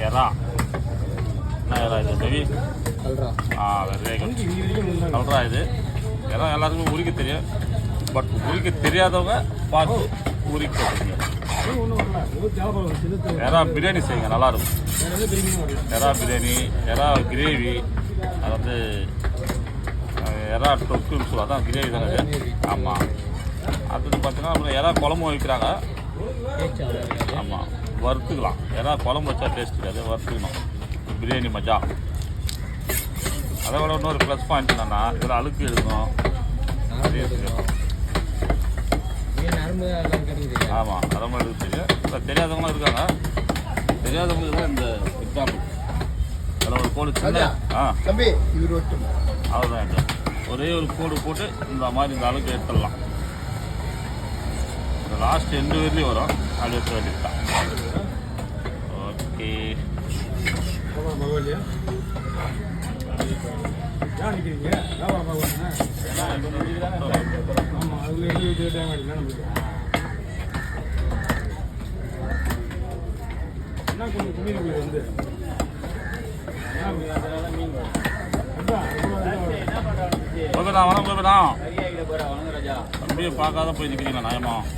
எறா என்ன எறா இது செவி கல்றா இது எறா எல்லாருக்குமே உரிக்க தெரியும். பட் உரிக்க தெரியாதவங்க பார்த்து உரிக்க தெரியும். எறா பிரியாணி செய்யுங்க, நல்லாயிருக்கும். எறா பிரியாணி, எறா கிரேவி, அது வந்து எறா தொக்குன்னு சொல்லுவாங்க, அதான் கிரேவி தானே அது. ஆமாம், அடுத்தது பார்த்தீங்கன்னா அப்புறம் எறா குழம்பு வைக்கிறாங்க. ஆமாம், வறுத்துக்கலாம். எறா குழம்பு வச்சா டேஸ்ட் இருக்காது, வறுத்துக்கணும். பிரியாணி மஜா. அதை விட இன்னொரு ப்ளஸ் பாயிண்ட் என்னன்னா இதில் அழுக்கு எடுக்கும். ஆமாம், நரம்பு எடுக்க தெரியும். இப்போ தெரியாதவங்களும் இருக்காங்க. தெரியாதவங்களுக்கு தான் இந்த எக்ஸாம்பிள். அதில் ஒரு கோடு சின்ன அவ்வளோதான். ஒரே ஒரு கோடு போட்டு இந்த மாதிரி இந்த அழுக்கு எடுத்துடலாம். இந்த லாஸ்ட் 2 வரையிலையும் வரும், அது எடுத்து வேண்டியது தான். ஓகே, தம்பியை பார்க்காத போய் நிற்கிறீங்களா நியாயமா?